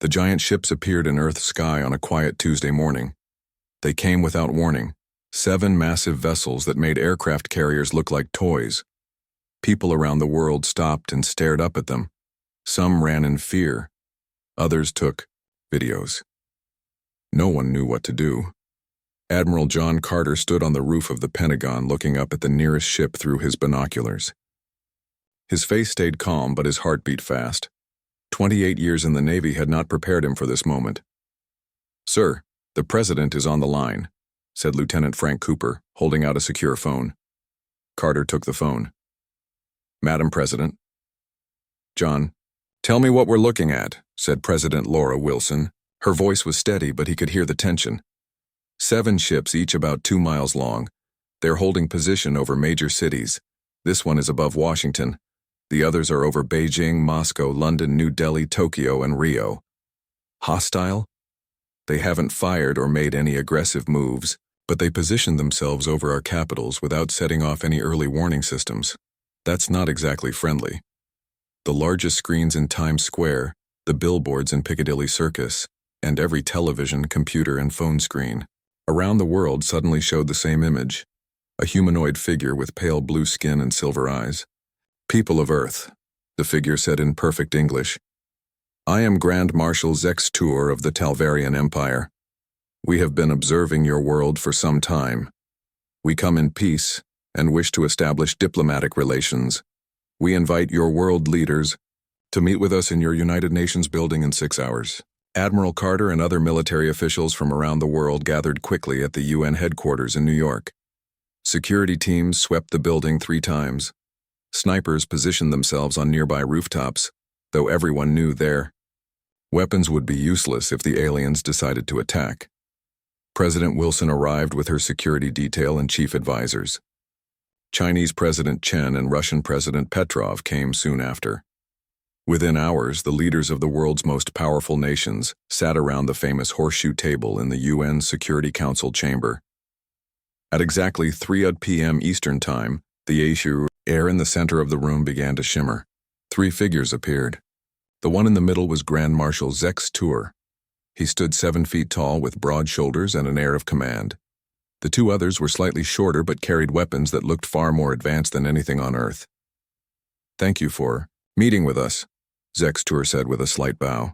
The giant ships appeared in Earth's sky on a quiet Tuesday morning. They came without warning, 7 massive vessels that made aircraft carriers look like toys. People around the world stopped and stared up at them. Some ran in fear. Others took videos. No one knew what to do. Admiral John Carter stood on the roof of the Pentagon looking up at the nearest ship through his binoculars. His face stayed calm, but his heart beat fast. 28 years in the Navy had not prepared him for this moment. "Sir, the President is on the line," said Lieutenant Frank Cooper, holding out a secure phone. Carter took the phone. "Madam President." "John, tell me what we're looking at," said President Laura Wilson. Her voice was steady, but he could hear the tension. 7 ships, each about 2 miles long. They're holding position over major cities. This one is above Washington. The others are over Beijing, Moscow, London, New Delhi, Tokyo, and Rio. Hostile? They haven't fired or made any aggressive moves, but they positioned themselves over our capitals without setting off any early warning systems. That's not exactly friendly. The largest screens in Times Square, the billboards in Piccadilly Circus, and every television, computer, and phone screen around the world suddenly showed the same image: a humanoid figure with pale blue skin and silver eyes. "People of Earth," the figure said in perfect English, "I am Grand Marshal Zex Tour of the Talvarian Empire. We have been observing your world for some time. We come in peace and wish to establish diplomatic relations. We invite your world leaders to meet with us in your United Nations building in 6 hours." Admiral Carter and other military officials from around the world gathered quickly at the UN headquarters in New York. Security teams swept the building 3 times. Snipers positioned themselves on nearby rooftops, though everyone knew their weapons would be useless if the aliens decided to attack. President Wilson arrived with her security detail and chief advisors. Chinese President Chen and Russian President Petrov came soon after. Within hours, the leaders of the world's most powerful nations sat around the famous horseshoe table in the UN Security Council chamber. At exactly 3 p.m. Eastern Time, the air in the center of the room began to shimmer. 3 figures appeared. The one in the middle was Grand Marshal Zex Tour. He stood 7 feet tall with broad shoulders and an air of command. The 2 others were slightly shorter but carried weapons that looked far more advanced than anything on Earth. "Thank you for meeting with us," Zex Tour said with a slight bow.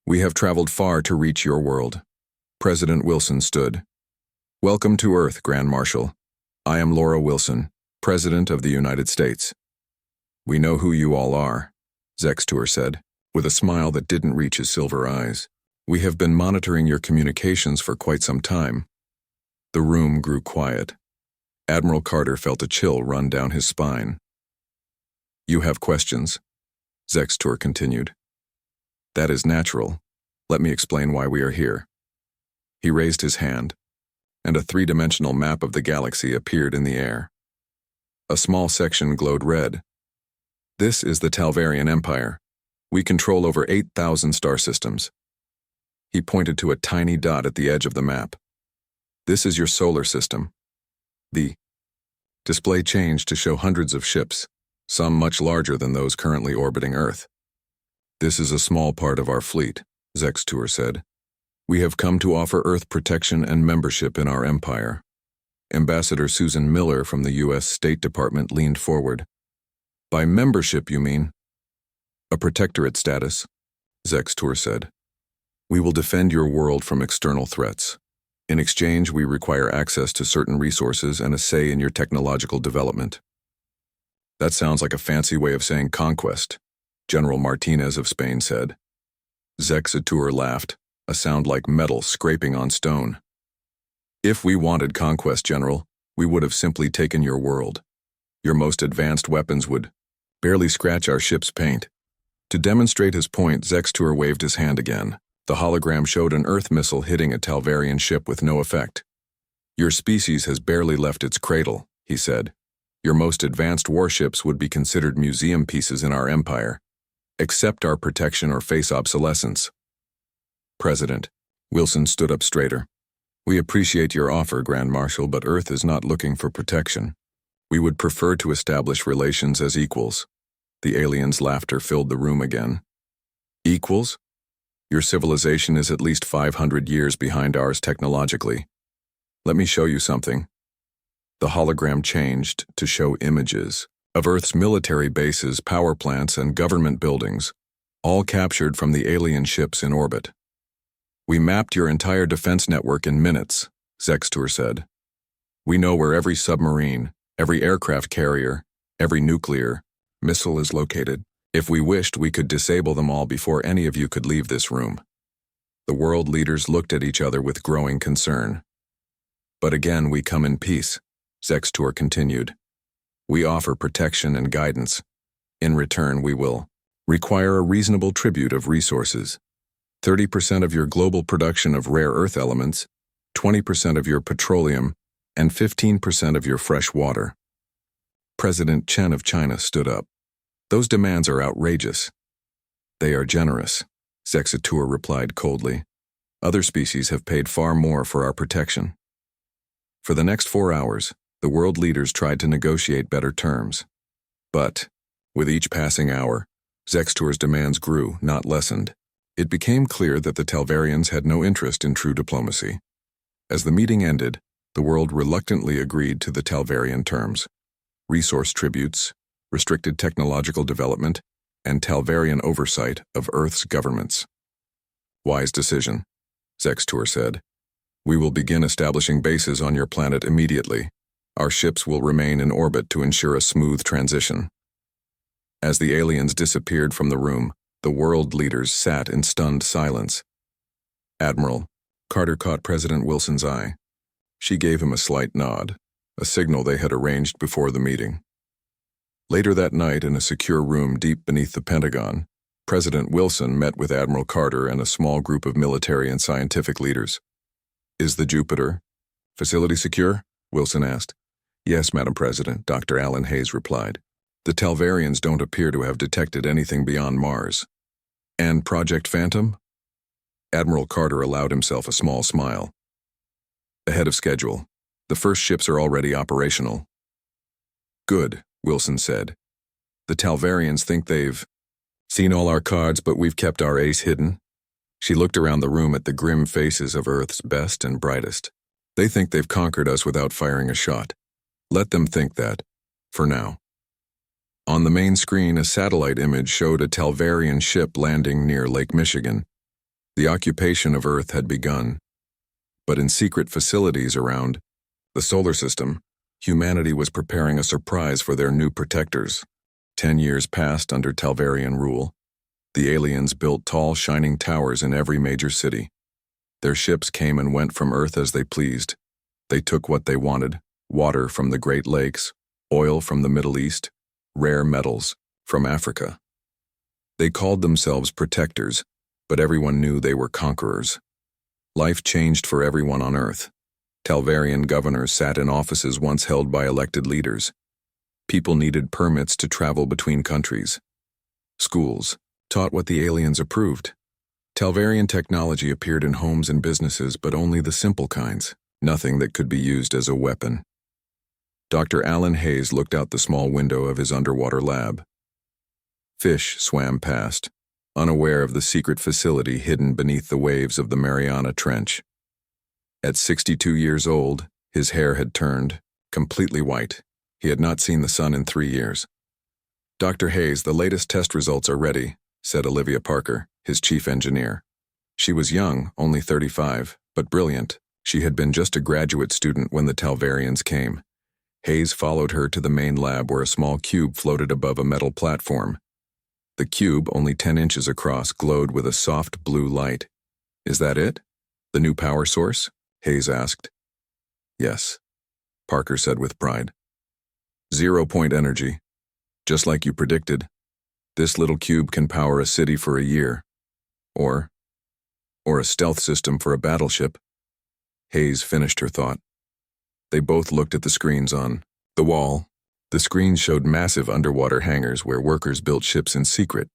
"We have traveled far to reach your world." President Wilson stood. "Welcome to Earth, Grand Marshal. I am Laura Wilson, President of the United States." "We know who you all are," Zex Tour said, with a smile that didn't reach his silver eyes. "We have been monitoring your communications for quite some time." The room grew quiet. Admiral Carter felt a chill run down his spine. "You have questions," Zex Tour continued. "That is natural. Let me explain why we are here." He raised his hand, and a 3-dimensional map of the galaxy appeared in the air. A small section glowed red. "This is the Talvarian Empire. We control over 8,000 star systems." He pointed to a tiny dot at the edge of the map. "This is your solar system." The display changed to show hundreds of ships, some much larger than those currently orbiting Earth. "This is a small part of our fleet," Zex Tour said. "We have come to offer Earth protection and membership in our empire." Ambassador Susan Miller from the U.S. State Department leaned forward. "By membership, you mean?" "A protectorate status," Zex Tour said. "We will defend your world from external threats. In exchange, we require access to certain resources and a say in your technological development." "That sounds like a fancy way of saying conquest," General Martinez of Spain said. Zex Tour laughed, a sound like metal scraping on stone. "If we wanted conquest, General, we would have simply taken your world. Your most advanced weapons would barely scratch our ship's paint." To demonstrate his point, Zex Tour waved his hand again. The hologram showed an Earth missile hitting a Talvarian ship with no effect. "Your species has barely left its cradle," he said. "Your most advanced warships would be considered museum pieces in our empire. Accept our protection or face obsolescence." President Wilson stood up straighter. "We appreciate your offer, Grand Marshal, but Earth is not looking for protection. We would prefer to establish relations as equals." The aliens' laughter filled the room again. "Equals?" Your civilization is at least 500 years behind ours technologically. Let me show you something. The hologram changed to show images of Earth's military bases, power plants, and government buildings, all captured from the alien ships in orbit. We mapped your entire defense network in minutes, Zextur said. We know where every submarine, every aircraft carrier, every nuclear missile is located. If we wished, we could disable them all before any of you could leave this room. The world leaders looked at each other with growing concern. But again, we come in peace, Zextur continued. We offer protection and guidance. In return, we will require a reasonable tribute of resources. 30% of your global production of rare earth elements, 20% of your petroleum, and 15% of your fresh water. President Chen of China stood up. Those demands are outrageous. They are generous, Zextur replied coldly. Other species have paid far more for our protection. For the next 4 hours, the world leaders tried to negotiate better terms. But, with each passing hour, Zextur's demands grew, not lessened. It became clear that the Talvarians had no interest in true diplomacy. As the meeting ended, the world reluctantly agreed to the Talvarian terms: resource tributes, restricted technological development, and Talvarian oversight of Earth's governments. Wise decision, Zextur said. We will begin establishing bases on your planet immediately. Our ships will remain in orbit to ensure a smooth transition. As the aliens disappeared from the room, the world leaders sat in stunned silence. Admiral, Carter caught President Wilson's eye. She gave him a slight nod, a signal they had arranged before the meeting. Later that night, in a secure room deep beneath the Pentagon, President Wilson met with Admiral Carter and a small group of military and scientific leaders. Is the Jupiter facility secure? Wilson asked. Yes, Madam President, Dr. Alan Hayes replied. The Talvarians don't appear to have detected anything beyond Mars. And Project Phantom? Admiral Carter allowed himself a small smile. Ahead of schedule. The first ships are already operational. Good, Wilson said. The Talvarians think they've seen all our cards, but we've kept our ace hidden. She looked around the room at the grim faces of Earth's best and brightest. They think they've conquered us without firing a shot. Let them think that, for now. On the main screen, a satellite image showed a Talvarian ship landing near Lake Michigan. The occupation of Earth had begun. But in secret facilities around the solar system, humanity was preparing a surprise for their new protectors. 10 years passed under Talvarian rule. The aliens built tall, shining towers in every major city. Their ships came and went from Earth as they pleased. They took what they wanted: water from the Great Lakes, oil from the Middle East, rare metals from Africa. They called themselves protectors, but everyone knew they were conquerors. Life changed for everyone on Earth. Talvarian governors sat in offices once held by elected leaders. People needed permits to travel between countries. Schools taught what the aliens approved. Talvarian technology appeared in homes and businesses, but only the simple kinds, nothing that could be used as a weapon. Dr. Alan Hayes looked out the small window of his underwater lab. Fish swam past, unaware of the secret facility hidden beneath the waves of the Mariana Trench. At 62 years old, his hair had turned completely white. He had not seen the sun in 3 years. Dr. Hayes, the latest test results are ready, said Olivia Parker, his chief engineer. She was young, only 35, but brilliant. She had been just a graduate student when the Talvarians came. Hayes followed her to the main lab where a small cube floated above a metal platform. The cube, only 10 inches across, glowed with a soft blue light. Is that it? The new power source? Hayes asked. Yes, Parker said with pride. 0-point energy. Just like you predicted. This little cube can power a city for a year. Or a stealth system for a battleship. Hayes finished her thought. They both looked at the screens on the wall. The screens showed massive underwater hangars where workers built ships in secret,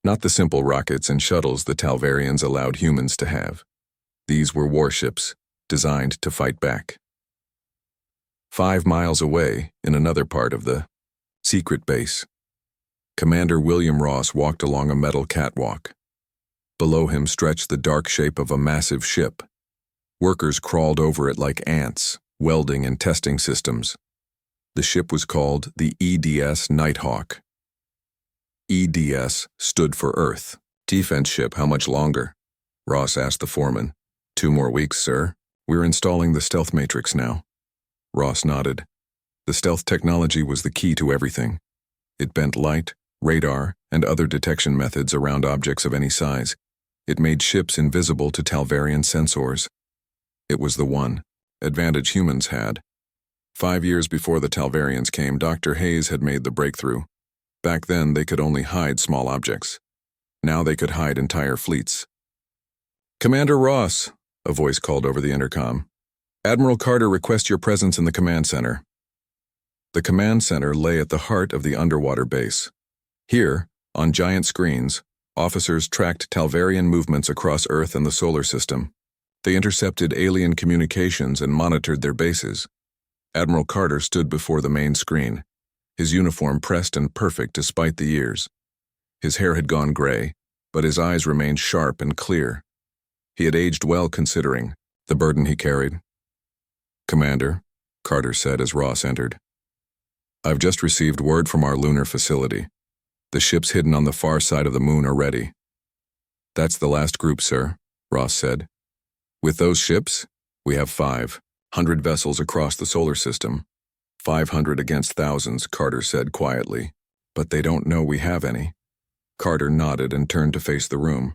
not the simple rockets and shuttles the Talvarians allowed humans to have. These were warships, designed to fight back. 5 miles away, in another part of the secret base, Commander William Ross walked along a metal catwalk. Below him stretched the dark shape of a massive ship. Workers crawled over it like ants, welding and testing systems. The ship was called the EDS Nighthawk. EDS stood for Earth. Defense ship, how much longer? Ross asked the foreman. 2 more weeks, sir. We're installing the stealth matrix now. Ross nodded. The stealth technology was the key to everything. It bent light, radar, and other detection methods around objects of any size. It made ships invisible to Talvarian sensors. It was the one advantage humans had. 5 years before the Talvarians came, Dr. Hayes had made the breakthrough. Back then, they could only hide small objects. Now they could hide entire fleets. Commander Ross, a voice called over the intercom. Admiral Carter requests your presence in the command center. The command center lay at the heart of the underwater base. Here, on giant screens, officers tracked Talvarian movements across Earth and the solar system. They intercepted alien communications and monitored their bases. Admiral Carter stood before the main screen, his uniform pressed and perfect despite the years. His hair had gone gray, but his eyes remained sharp and clear. He had aged well considering the burden he carried. Commander, Carter said as Ross entered. I've just received word from our lunar facility. The ships hidden on the far side of the moon are ready. That's the last group, sir, Ross said. With those ships, we have 500 vessels across the solar system. 500 against thousands, Carter said quietly. But they don't know we have any. Carter nodded and turned to face the room.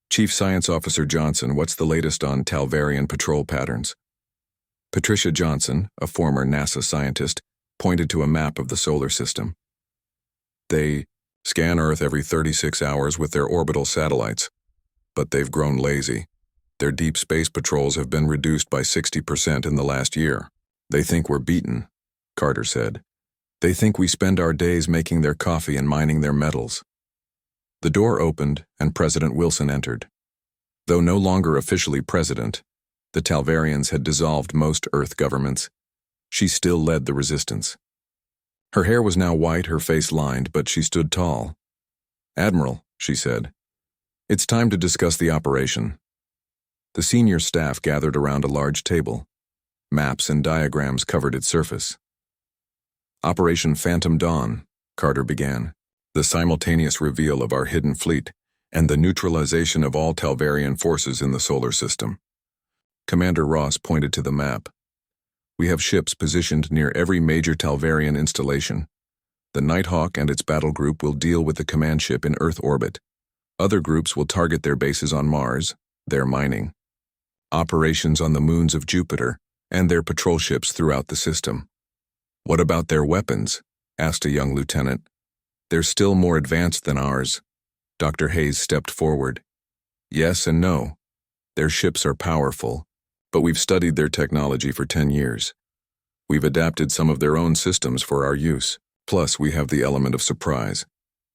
Chief Science Officer Johnson, what's the latest on Talvarian patrol patterns? Patricia Johnson, a former NASA scientist, pointed to a map of the solar system. They scan Earth every 36 hours with their orbital satellites, but they've grown lazy. Their deep space patrols have been reduced by 60% in the last year. They think we're beaten, Carter said. They think we spend our days making their coffee and mining their metals. The door opened and President Wilson entered. Though no longer officially president, the Talvarians had dissolved most Earth governments. She still led the resistance. Her hair was now white, her face lined, but she stood tall. Admiral, she said, it's time to discuss the operation. The senior staff gathered around a large table. Maps and diagrams covered its surface. Operation Phantom Dawn, Carter began, the simultaneous reveal of our hidden fleet and the neutralization of all Talvarian forces in the solar system. Commander Ross pointed to the map. We have ships positioned near every major Talvarian installation. The Nighthawk and its battle group will deal with the command ship in Earth orbit. Other groups will target their bases on Mars, their mining, operations on the moons of Jupiter, and their patrol ships throughout the system. What about their weapons? Asked a young lieutenant. They're still more advanced than ours. Dr. Hayes stepped forward. Yes and no. Their ships are powerful, but we've studied their technology for 10 years. We've adapted some of their own systems for our use. Plus, we have the element of surprise.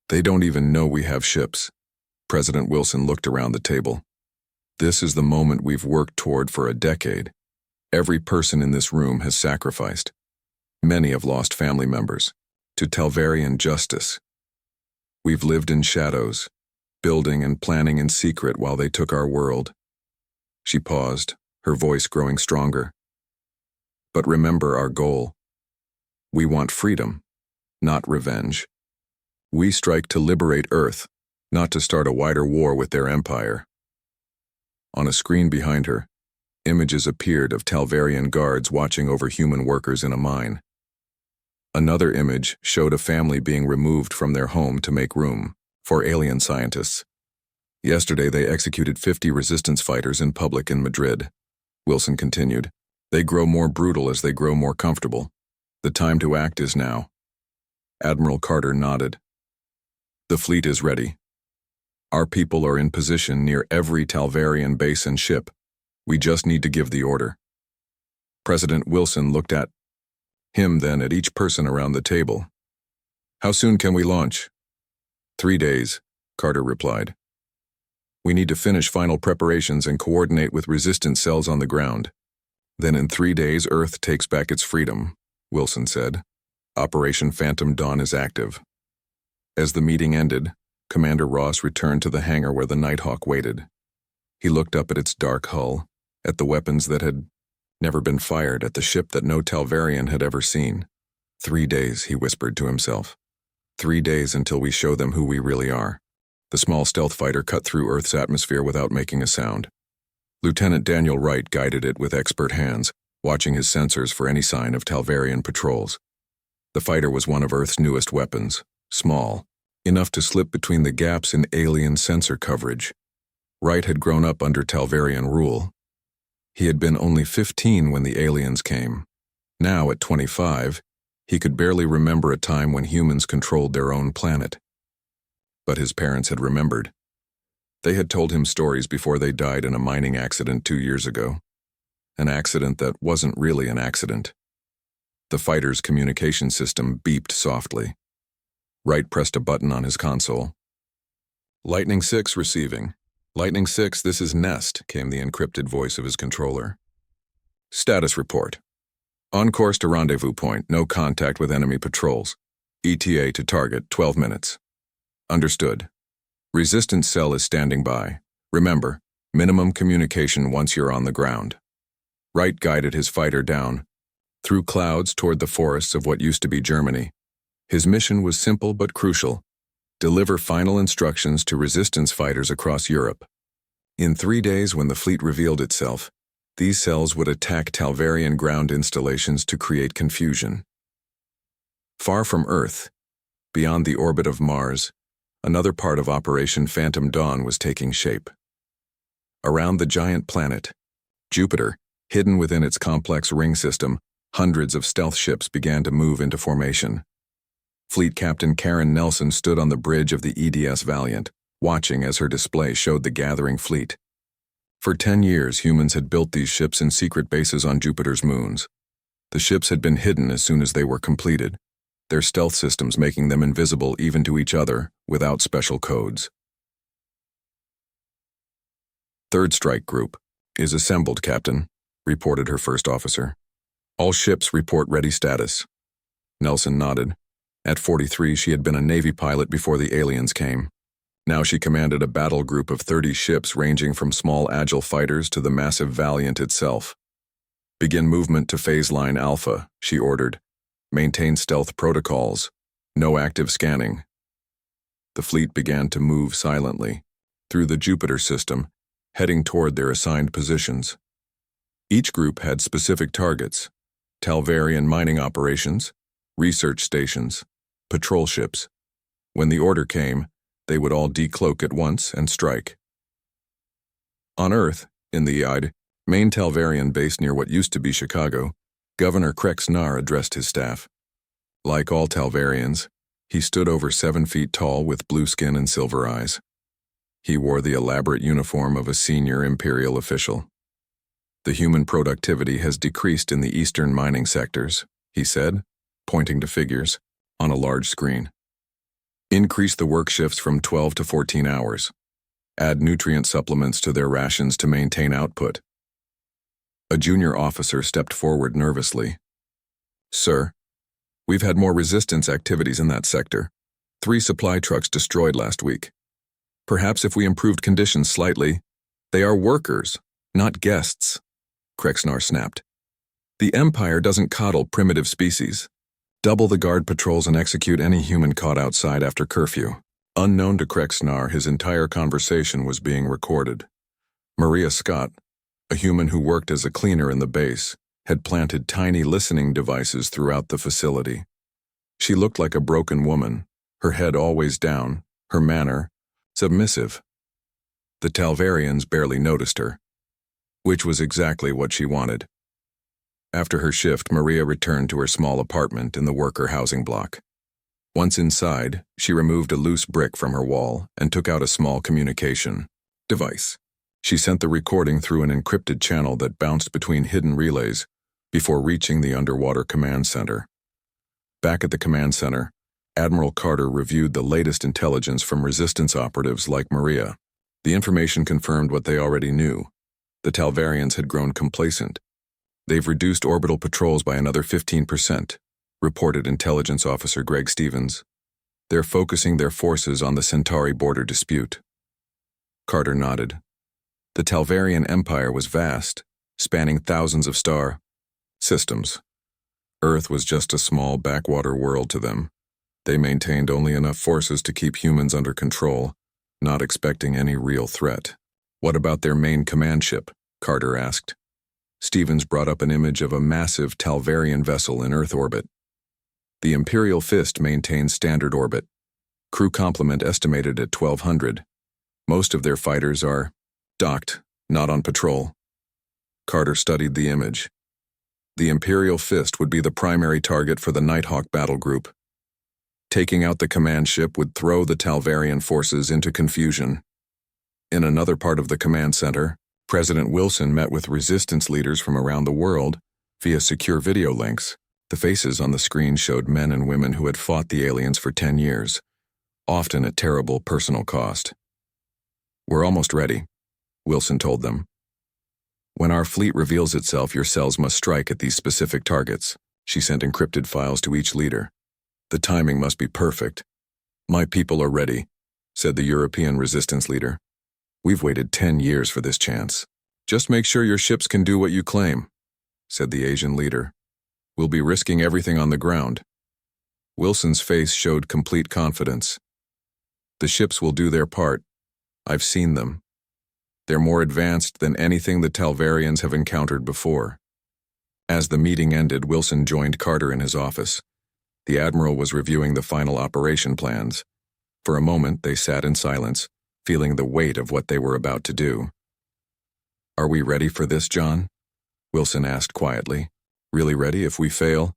They don't even know we have ships. President Wilson looked around the table. This is the moment we've worked toward for a decade. Every person in this room has sacrificed. Many have lost family members to Talvarian justice. We've lived in shadows, building and planning in secret while they took our world. She paused, her voice growing stronger. But remember our goal. We want freedom, not revenge. We strike to liberate Earth, not to start a wider war with their empire. On a screen behind her, images appeared of Talvarian guards watching over human workers in a mine. Another image showed a family being removed from their home to make room for alien scientists. Yesterday they executed 50 resistance fighters in public in Madrid. Wilson continued. They grow more brutal as they grow more comfortable. The time to act is now. Admiral Carter nodded. The fleet is ready. Our people are in position near every Talvarian base and ship. We just need to give the order. President Wilson looked at him, then at each person around the table. How soon can we launch? 3 days, Carter replied. We need to finish final preparations and coordinate with resistance cells on the ground. Then in 3 days, Earth takes back its freedom, Wilson said. Operation Phantom Dawn is active. As the meeting ended, Commander Ross returned to the hangar where the Nighthawk waited. He looked up at its dark hull, at the weapons that had never been fired, at the ship that no Talvarian had ever seen. 3 days, he whispered to himself. 3 days until we show them who we really are. The small stealth fighter cut through Earth's atmosphere without making a sound. Lieutenant Daniel Wright guided it with expert hands, watching his sensors for any sign of Talvarian patrols. The fighter was one of Earth's newest weapons, small, enough to slip between the gaps in alien sensor coverage. Wright had grown up under Talvarian rule. He had been only 15 when the aliens came. Now, at 25, he could barely remember a time when humans controlled their own planet. But his parents had remembered. They had told him stories before they died in a mining accident 2 years ago. An accident that wasn't really an accident. The fighter's communication system beeped softly. Wright pressed a button on his console. Lightning 6 receiving. Lightning 6, this is Nest, came the encrypted voice of his controller. Status report. On course to rendezvous point, no contact with enemy patrols. ETA to target, 12 minutes. Understood. Resistance cell is standing by. Remember, minimum communication once you're on the ground. Wright guided his fighter down, through clouds toward the forests of what used to be Germany. His mission was simple but crucial. Deliver final instructions to resistance fighters across Europe. In 3 days, when the fleet revealed itself, these cells would attack Talvarian ground installations to create confusion. Far from Earth, beyond the orbit of Mars, another part of Operation Phantom Dawn was taking shape. Around the giant planet, Jupiter, hidden within its complex ring system, hundreds of stealth ships began to move into formation. Fleet Captain Karen Nelson stood on the bridge of the EDS Valiant, watching as her display showed the gathering fleet. For 10 years, humans had built these ships in secret bases on Jupiter's moons. The ships had been hidden as soon as they were completed, their stealth systems making them invisible even to each other without special codes. Third Strike Group is assembled, Captain, reported her first officer. All ships report ready status. Nelson nodded. At 43, she had been a Navy pilot before the aliens came. Now she commanded a battle group of 30 ships ranging from small agile fighters to the massive Valiant itself. Begin movement to phase line Alpha, she ordered. Maintain stealth protocols. No active scanning. The fleet began to move silently, through the Jupiter system, heading toward their assigned positions. Each group had specific targets: Talvarian mining operations, research stations, patrol ships. When the order came, they would all decloak at once and strike. On Earth, in the main Talvarian base near what used to be Chicago, Governor Krexnar addressed his staff. Like all Talvarians, he stood over 7 feet tall with blue skin and silver eyes. He wore the elaborate uniform of a senior Imperial official. The human productivity has decreased in the eastern mining sectors, he said, pointing to figures on a large screen. Increase the work shifts from 12 to 14 hours. Add nutrient supplements to their rations to maintain output. A junior officer stepped forward nervously. Sir, we've had more resistance activities in that sector. 3 supply trucks destroyed last week. Perhaps if we improved conditions slightly. They are workers, not guests, Krexnar snapped. The Empire doesn't coddle primitive species. Double the guard patrols and execute any human caught outside after curfew. Unknown to Krexnar, his entire conversation was being recorded. Maria Scott, a human who worked as a cleaner in the base, had planted tiny listening devices throughout the facility. She looked like a broken woman, her head always down, her manner submissive. The Talvarians barely noticed her, which was exactly what she wanted. After her shift, Maria returned to her small apartment in the worker housing block. Once inside, she removed a loose brick from her wall and took out a small communication device. She sent the recording through an encrypted channel that bounced between hidden relays before reaching the underwater command center. Back at the command center, Admiral Carter reviewed the latest intelligence from resistance operatives like Maria. The information confirmed what they already knew. The Talvarians had grown complacent. They've reduced orbital patrols by another 15%, reported Intelligence Officer Greg Stevens. They're focusing their forces on the Centauri border dispute. Carter nodded. The Talvarian Empire was vast, spanning thousands of star systems. Earth was just a small backwater world to them. They maintained only enough forces to keep humans under control, not expecting any real threat. What about their main command ship? Carter asked. Stevens brought up an image of a massive Talvarian vessel in Earth orbit. The Imperial Fist maintains standard orbit. Crew complement estimated at 1,200. Most of their fighters are docked, not on patrol. Carter studied the image. The Imperial Fist would be the primary target for the Nighthawk battle group. Taking out the command ship would throw the Talvarian forces into confusion. In another part of the command center, President Wilson met with resistance leaders from around the world via secure video links. The faces on the screen showed men and women who had fought the aliens for 10 years, often at terrible personal cost. "We're almost ready," Wilson told them. "When our fleet reveals itself, your cells must strike at these specific targets." She sent encrypted files to each leader. "The timing must be perfect." "My people are ready," said the European resistance leader. "We've waited 10 years for this chance." "Just make sure your ships can do what you claim," said the Asian leader. "We'll be risking everything on the ground." Wilson's face showed complete confidence. "The ships will do their part. I've seen them. They're more advanced than anything the Talvarians have encountered before." As the meeting ended, Wilson joined Carter in his office. The Admiral was reviewing the final operation plans. For a moment, they sat in silence, feeling the weight of what they were about to do. "Are we ready for this, John?" Wilson asked quietly. "Really ready if we fail?"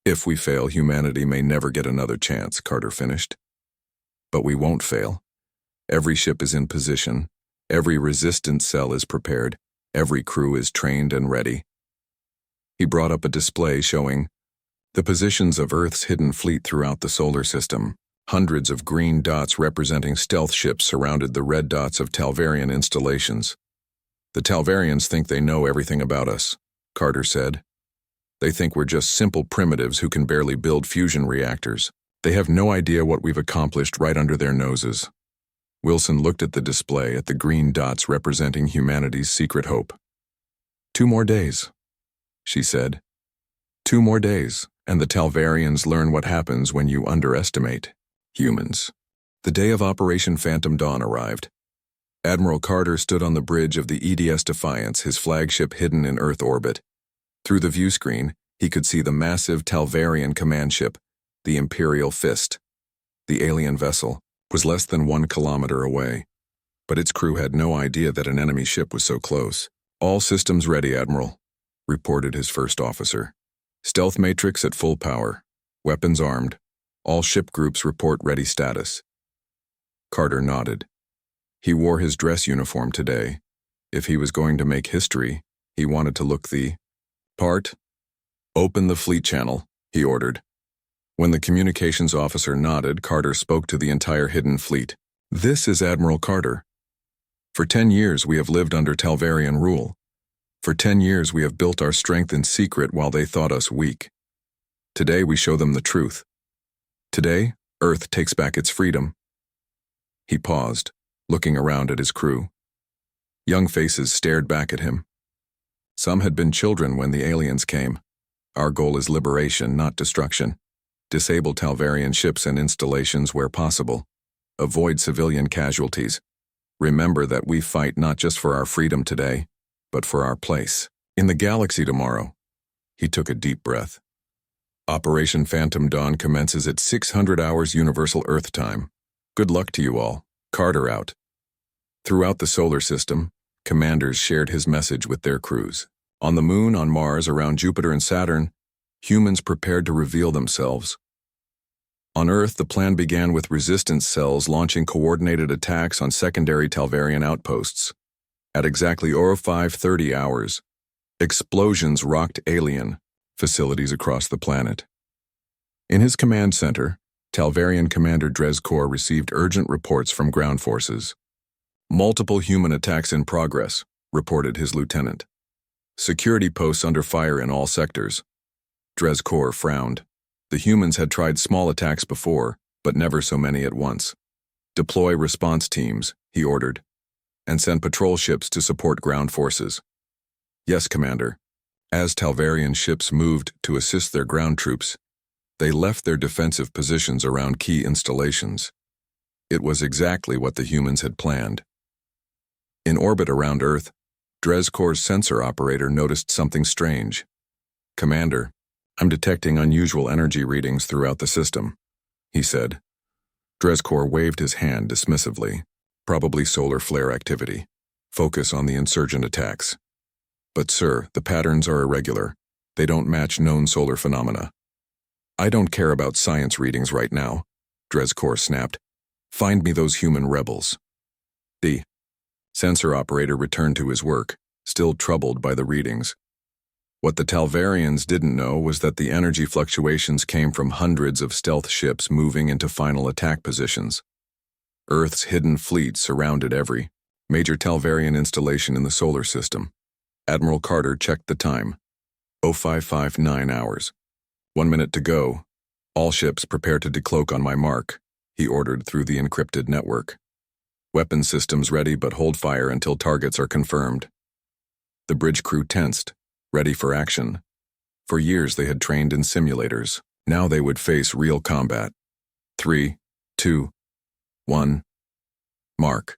"If we fail, humanity may never get another chance," Carter finished. "But we won't fail. Every ship is in position. Every resistance cell is prepared. Every crew is trained and ready." He brought up a display showing the positions of Earth's hidden fleet throughout the solar system. Hundreds of green dots representing stealth ships surrounded the red dots of Talvarian installations. "The Talvarians think they know everything about us," Carter said. "They think we're just simple primitives who can barely build fusion reactors. They have no idea what we've accomplished right under their noses." Wilson looked at the display, at the green dots representing humanity's secret hope. "2 more days," she said. "2 more days, and the Talvarians learn what happens when you underestimate humans." The day of Operation Phantom Dawn arrived. Admiral Carter stood on the bridge of the EDS Defiance, his flagship hidden in Earth orbit. Through the view screen, he could see the massive Talvarian command ship, the Imperial Fist. The alien vessel was less than 1 kilometer away, but its crew had no idea that an enemy ship was so close. "All systems ready, Admiral," reported his first officer. "Stealth matrix at full power. Weapons armed. All ship groups report ready status." Carter nodded. He wore his dress uniform today. If he was going to make history, he wanted to look the part. "Open the fleet channel," he ordered. When the communications officer nodded, Carter spoke to the entire hidden fleet. "This is Admiral Carter. For 10 years we have lived under Talvarian rule. For 10 years we have built our strength in secret while they thought us weak. Today we show them the truth. Today, Earth takes back its freedom." He paused, looking around at his crew. Young faces stared back at him. Some had been children when the aliens came. "Our goal is liberation, not destruction. Disable Talvarian ships and installations where possible. Avoid civilian casualties. Remember that we fight not just for our freedom today, but for our place in the galaxy tomorrow." He took a deep breath. "Operation Phantom Dawn commences at 600 hours Universal Earth time. Good luck to you all. Carter out." Throughout the solar system, commanders shared his message with their crews. On the Moon, on Mars, around Jupiter and Saturn, humans prepared to reveal themselves. On Earth, the plan began with resistance cells launching coordinated attacks on secondary Talvarian outposts. At exactly 0530 hours, explosions rocked alien facilities across the planet. In his command center, Talvarian Commander Drezkor received urgent reports from ground forces. "Multiple human attacks in progress," reported his lieutenant. "Security posts under fire in all sectors." Drezkor frowned. The humans had tried small attacks before, but never so many at once. Deploy response teams, he ordered, and send patrol ships to support ground forces. Yes, Commander. As Talvarian ships moved to assist their ground troops, they left their defensive positions around key installations. It was exactly what the humans had planned. In orbit around Earth, Drezkor's sensor operator noticed something strange. Commander, I'm detecting unusual energy readings throughout the system, he said. Drezkor waved his hand dismissively. Probably solar flare activity. Focus on the insurgent attacks. But sir, the patterns are irregular. They don't match known solar phenomena. I don't care about science readings right now, Drezkor snapped. Find me those human rebels. The sensor operator returned to his work, still troubled by the readings. What the Talvarians didn't know was that the energy fluctuations came from hundreds of stealth ships moving into final attack positions. Earth's hidden fleet surrounded every major Talvarian installation in the solar system. Admiral Carter checked the time. 0559 hours. 1 minute to go. All ships prepare to decloak on my mark, he ordered through the encrypted network. Weapon systems ready, but hold fire until targets are confirmed. The bridge crew tensed, ready for action. For years they had trained in simulators. Now they would face real combat. 3, 2, 1. Mark.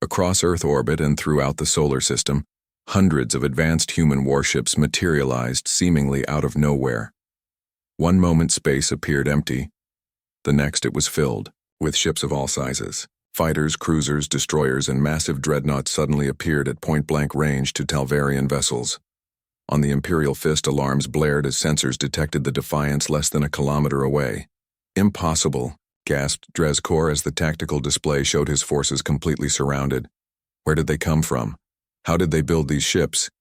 Across Earth orbit and throughout the solar system, hundreds of advanced human warships materialized seemingly out of nowhere. One moment space appeared empty. The next it was filled, with ships of all sizes. Fighters, cruisers, destroyers, and massive dreadnoughts suddenly appeared at point-blank range to Talvarian vessels. On the Imperial Fist, alarms blared as sensors detected the Defiance less than a kilometer away. Impossible, gasped Drezkor as the tactical display showed his forces completely surrounded. Where did they come from? How did they build these ships?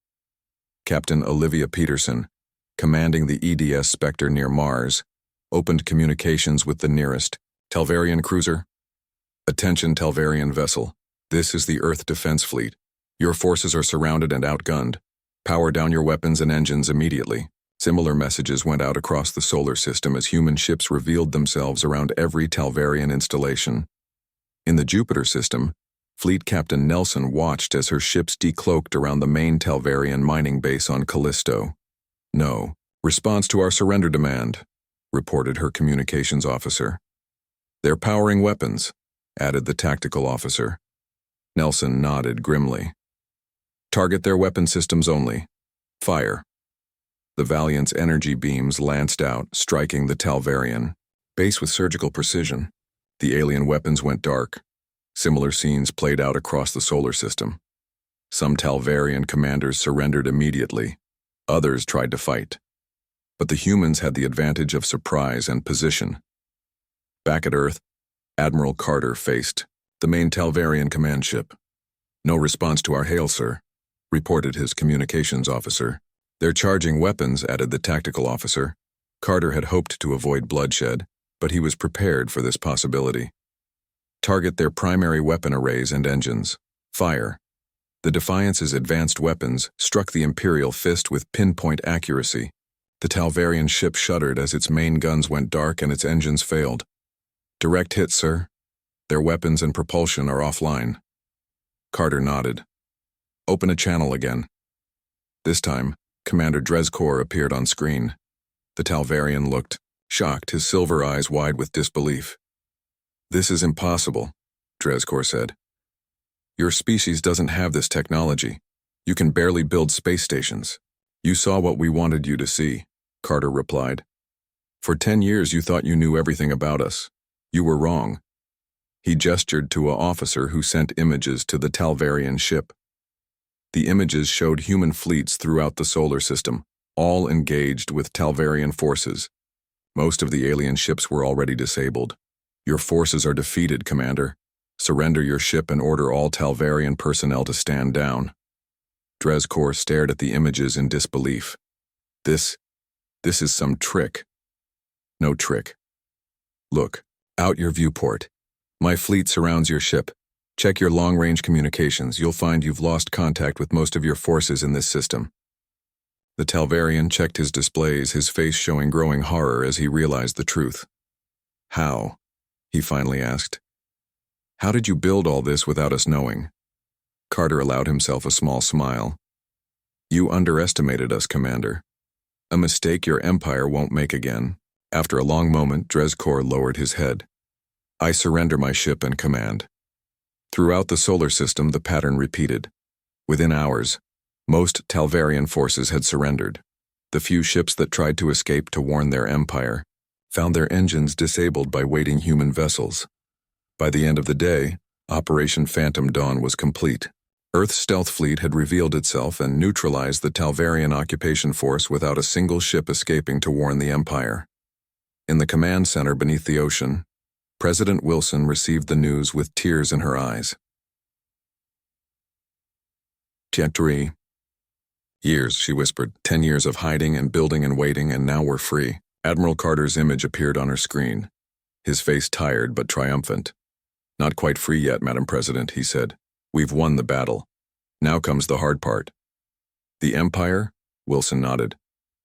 Captain Olivia Peterson, commanding the EDS Spectre near Mars, opened communications with the nearest Talvarian cruiser. Attention, Talvarian vessel. This is the Earth Defense Fleet. Your forces are surrounded and outgunned. Power down your weapons and engines immediately. Similar messages went out across the solar system as human ships revealed themselves around every Talvarian installation. In the Jupiter system, Fleet Captain Nelson watched as her ships decloaked around the main Talvarian mining base on Callisto. No. Response to our surrender demand, reported her communications officer. They're powering weapons, added the tactical officer. Nelson nodded grimly. Target their weapon systems only. Fire. The Valiant's energy beams lanced out, striking the Talvarian base with surgical precision. The alien weapons went dark. Similar scenes played out across the solar system. Some Talvarian commanders surrendered immediately. Others tried to fight. But the humans had the advantage of surprise and position. Back at Earth, Admiral Carter faced the main Talvarian command ship. No response to our hail, sir, reported his communications officer. They're charging weapons, added the tactical officer. Carter had hoped to avoid bloodshed, but he was prepared for this possibility. Target their primary weapon arrays and engines. Fire. The Defiance's advanced weapons struck the Imperial Fist with pinpoint accuracy. The Talvarian ship shuddered as its main guns went dark and its engines failed. Direct hit, sir. Their weapons and propulsion are offline. Carter nodded. Open a channel again. This time, Commander Drezkor appeared on screen. The Talvarian looked shocked, his silver eyes wide with disbelief. This is impossible, Drezkor said. Your species doesn't have this technology. You can barely build space stations. You saw what we wanted you to see, Carter replied. For 10 years you thought you knew everything about us. You were wrong. He gestured to an officer who sent images to the Talvarian ship. The images showed human fleets throughout the solar system, all engaged with Talvarian forces. Most of the alien ships were already disabled. Your forces are defeated, Commander. Surrender your ship and order all Talvarian personnel to stand down. Drezkor stared at the images in disbelief. This is some trick. No trick. Look, out your viewport. My fleet surrounds your ship. Check your long-range communications. You'll find you've lost contact with most of your forces in this system. The Talvarian checked his displays, his face showing growing horror as he realized the truth. How? he finally asked. How did you build all this without us knowing? Carter allowed himself a small smile. You underestimated us, Commander. A mistake your empire won't make again. After a long moment, Drezkor lowered his head. I surrender my ship and command. Throughout the solar system, the pattern repeated. Within hours, most Talvarian forces had surrendered. The few ships that tried to escape to warn their empire found their engines disabled by waiting human vessels. By the end of the day, Operation Phantom Dawn was complete. Earth's stealth fleet had revealed itself and neutralized the Talvarian occupation force without a single ship escaping to warn the Empire. In the command center beneath the ocean, President Wilson received the news with tears in her eyes. Tietri. Years, she whispered. 10 years of hiding and building and waiting, and now we're free. Admiral Carter's image appeared on her screen, his face tired but triumphant. Not quite free yet, Madam President, he said. We've won the battle. Now comes the hard part. The Empire? Wilson nodded.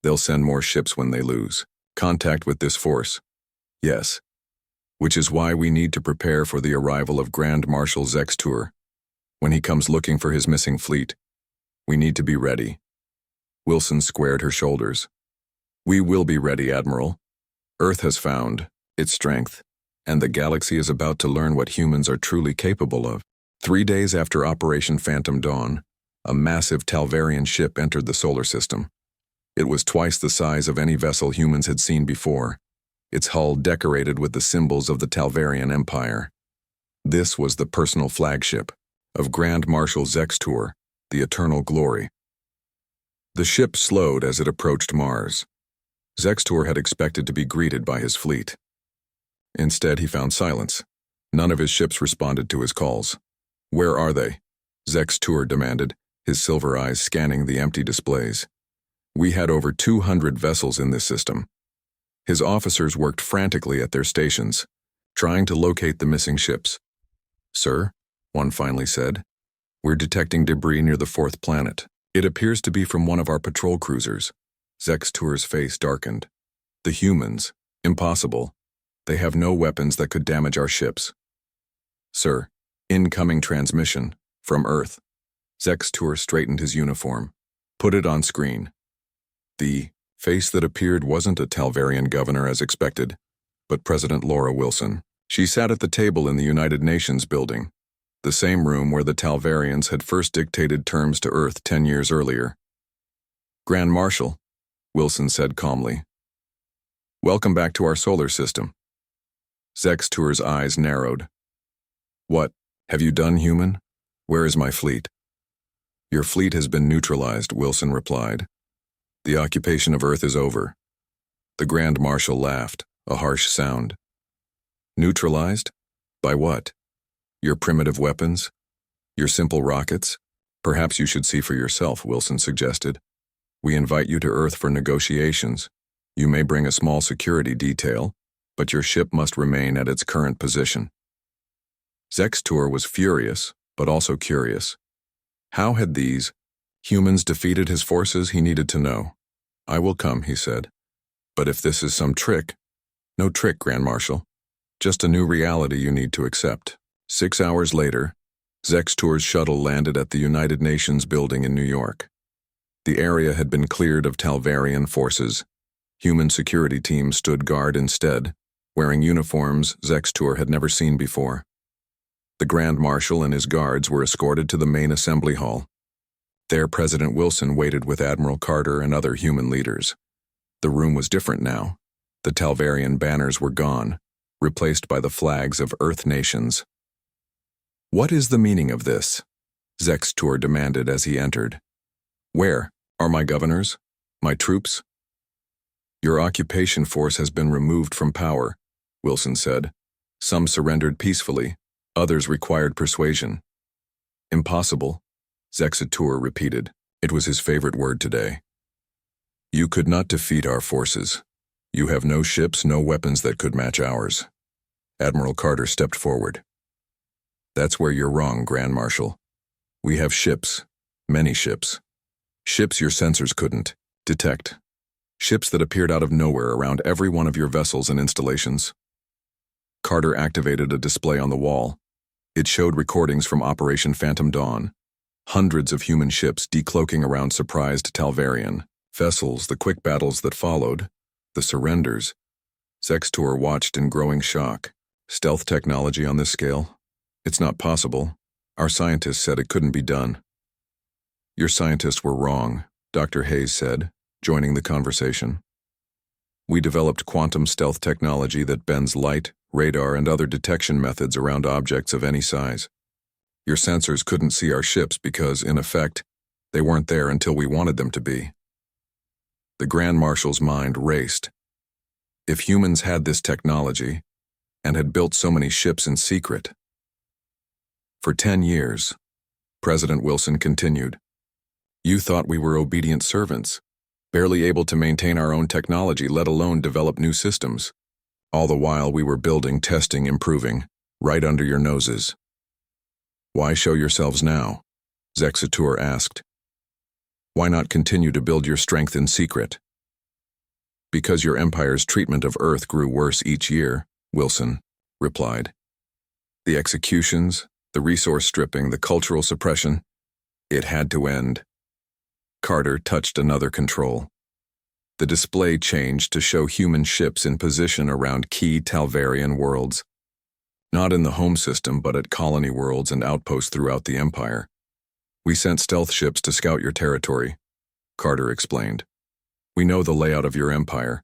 They'll send more ships when they lose contact with this force. Yes. Which is why we need to prepare for the arrival of Grand Marshal Zextur. When he comes looking for his missing fleet, we need to be ready. Wilson squared her shoulders. We will be ready, Admiral. Earth has found its strength, and the galaxy is about to learn what humans are truly capable of. 3 days after Operation Phantom Dawn, a massive Talvarian ship entered the solar system. It was twice the size of any vessel humans had seen before, its hull decorated with the symbols of the Talvarian Empire. This was the personal flagship of Grand Marshal Zextur, the Eternal Glory. The ship slowed as it approached Mars. Zextur had expected to be greeted by his fleet. Instead, he found silence. None of his ships responded to his calls. Where are they? Zextur demanded, his silver eyes scanning the empty displays. We had over 200 vessels in this system. His officers worked frantically at their stations, trying to locate the missing ships. Sir, one finally said, we're detecting debris near the 4th planet. It appears to be from one of our patrol cruisers. Zextur's face darkened. The humans. Impossible. They have no weapons that could damage our ships. Sir, incoming transmission. From Earth. Zextur straightened his uniform. Put it on screen. The face that appeared wasn't a Talvarian governor as expected, but President Laura Wilson. She sat at the table in the United Nations building, the same room where the Talvarians had first dictated terms to Earth 10 years earlier. Grand Marshal, Wilson said calmly. Welcome back to our solar system. Zextur's eyes narrowed. What have you done, human? Where is my fleet? Your fleet has been neutralized, Wilson replied. The occupation of Earth is over. The Grand Marshal laughed, a harsh sound. Neutralized? By what? Your primitive weapons? Your simple rockets? Perhaps you should see for yourself, Wilson suggested. We invite you to Earth for negotiations. You may bring a small security detail, but your ship must remain at its current position. Zextur was furious, but also curious. How had these humans defeated his forces? He needed to know. I will come, he said. But if this is some trick, no trick, Grand Marshal. Just a new reality you need to accept. 6 hours later, Zextur's shuttle landed at the United Nations building in New York. The area had been cleared of Talvarian forces. Human security teams stood guard instead, wearing uniforms Zextur had never seen before. The Grand Marshal and his guards were escorted to the main assembly hall. There, President Wilson waited with Admiral Carter and other human leaders. The room was different now. The Talvarian banners were gone, replaced by the flags of Earth nations. What is the meaning of this? Zextur demanded as he entered. Where are my governors? My troops? Your occupation force has been removed from power, Wilson said. Some surrendered peacefully, others required persuasion. Impossible, Zextur repeated. It was his favorite word today. You could not defeat our forces. You have no ships, no weapons that could match ours. Admiral Carter stepped forward. That's where you're wrong, Grand Marshal. We have ships, many ships. Ships your sensors couldn't detect. Ships that appeared out of nowhere around every one of your vessels and installations. Carter activated a display on the wall. It showed recordings from Operation Phantom Dawn. Hundreds of human ships decloaking around surprised Talvarian vessels, the quick battles that followed, the surrenders. Zextor watched in growing shock. Stealth technology on this scale? It's not possible. Our scientists said it couldn't be done. Your scientists were wrong, Dr. Hayes said, joining the conversation. We developed quantum stealth technology that bends light, radar, and other detection methods around objects of any size. Your sensors couldn't see our ships because, in effect, they weren't there until we wanted them to be. The Grand Marshal's mind raced. If humans had this technology, and had built so many ships in secret. For 10 years, President Wilson continued, you thought we were obedient servants, barely able to maintain our own technology, let alone develop new systems. All the while we were building, testing, improving, right under your noses. Why show yourselves now? Zexatur asked. Why not continue to build your strength in secret? Because your empire's treatment of Earth grew worse each year, Wilson replied. The executions, the resource stripping, the cultural suppression, it had to end. Carter touched another control. The display changed to show human ships in position around key Talvarian worlds. Not in the home system, but at colony worlds and outposts throughout the Empire. We sent stealth ships to scout your territory, Carter explained. We know the layout of your empire.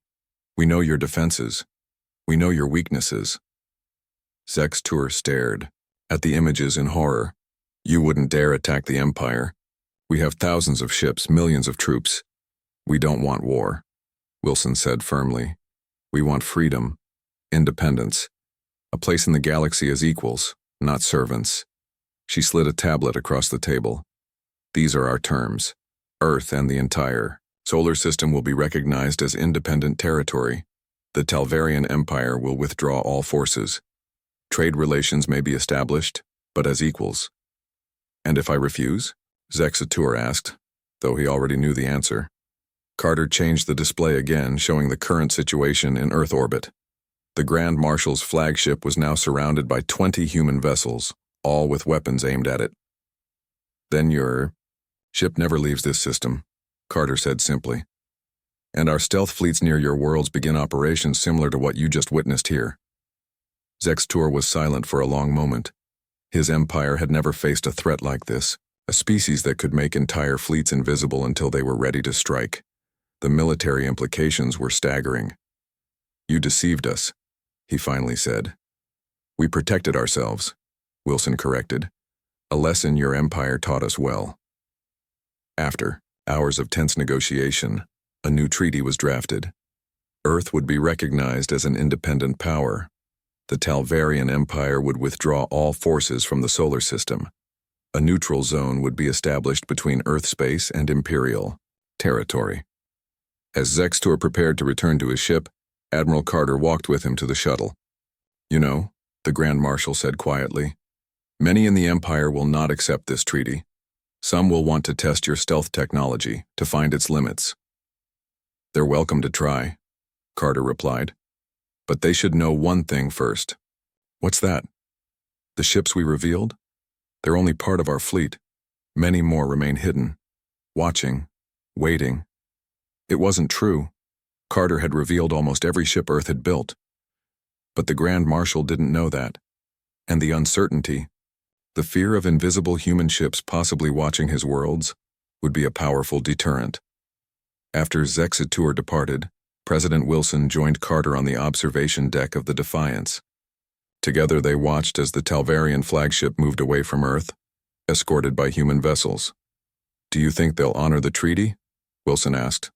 We know your defenses. We know your weaknesses. Zextur stared at the images in horror. You wouldn't dare attack the Empire. We have thousands of ships, millions of troops. We don't want war, Wilson said firmly. We want freedom, independence, a place in the galaxy as equals, not servants. She slid a tablet across the table. These are our terms. Earth and the entire solar system will be recognized as independent territory. The Talvarian Empire will withdraw all forces. Trade relations may be established, but as equals. And if I refuse? Zexatur asked, though he already knew the answer. Carter changed the display again, showing the current situation in Earth orbit. The Grand Marshal's flagship was now surrounded by 20 human vessels, all with weapons aimed at it. Then your ship never leaves this system, Carter said simply. And our stealth fleets near your worlds begin operations similar to what you just witnessed here. Zextur was silent for a long moment. His empire had never faced a threat like this, a species that could make entire fleets invisible until they were ready to strike. The military implications were staggering. You deceived us, he finally said. We protected ourselves, Wilson corrected. A lesson your empire taught us well. After hours of tense negotiation, a new treaty was drafted. Earth would be recognized as an independent power. The Talvarian Empire would withdraw all forces from the solar system. A neutral zone would be established between Earth space and Imperial territory. As Zextur prepared to return to his ship, Admiral Carter walked with him to the shuttle. You know, the Grand Marshal said quietly, many in the Empire will not accept this treaty. Some will want to test your stealth technology to find its limits. They're welcome to try, Carter replied. But they should know one thing first. What's that? The ships we revealed? They're only part of our fleet. Many more remain hidden, watching, waiting. It wasn't true. Carter had revealed almost every ship Earth had built. But the Grand Marshal didn't know that. And the uncertainty, the fear of invisible human ships possibly watching his worlds, would be a powerful deterrent. After Zexatur departed, President Wilson joined Carter on the observation deck of the Defiance. Together they watched as the Talvarian flagship moved away from Earth, escorted by human vessels. Do you think they'll honor the treaty? Wilson asked.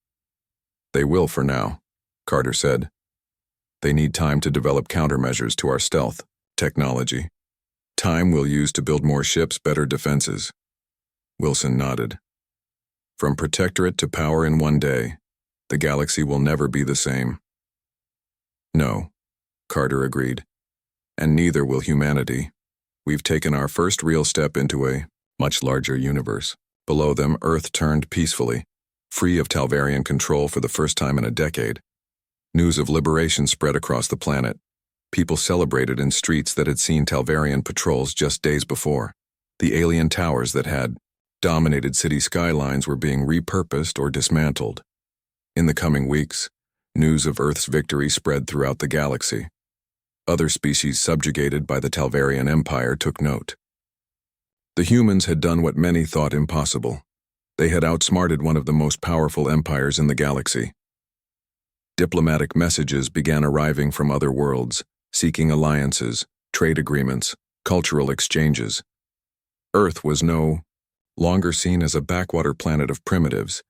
They will for now, Carter said. They need time to develop countermeasures to our stealth technology. Time we'll use to build more ships, better defenses. Wilson nodded. From protectorate to power in one day, the galaxy will never be the same. No, Carter agreed. And neither will humanity. We've taken our first real step into a much larger universe. Below them, Earth turned peacefully, free of Talvarian control for the first time in a decade. News of liberation spread across the planet. People celebrated in streets that had seen Talvarian patrols just days before. The alien towers that had dominated city skylines were being repurposed or dismantled. In the coming weeks, news of Earth's victory spread throughout the galaxy. Other species subjugated by the Talvarian Empire took note. The humans had done what many thought impossible. They had outsmarted one of the most powerful empires in the galaxy. Diplomatic messages began arriving from other worlds, seeking alliances, trade agreements, cultural exchanges. Earth was no longer seen as a backwater planet of primitives,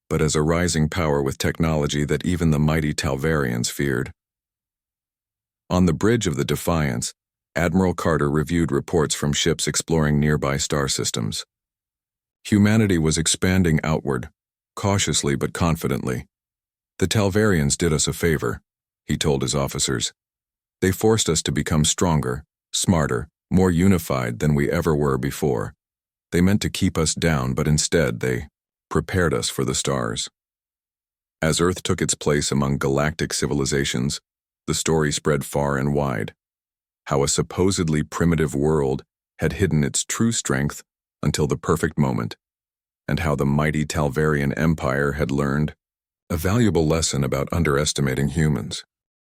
but as a rising power with technology that even the mighty Talvarians feared. On the bridge of the Defiance, Admiral Carter reviewed reports from ships exploring nearby star systems. Humanity was expanding outward, cautiously but confidently. The Talvarians did us a favor, he told his officers. They forced us to become stronger, smarter, more unified than we ever were before. They meant to keep us down, but instead they prepared us for the stars. As Earth took its place among galactic civilizations, the story spread far and wide. How a supposedly primitive world had hidden its true strength until the perfect moment, and how the mighty Talvarian Empire had learned a valuable lesson about underestimating humans.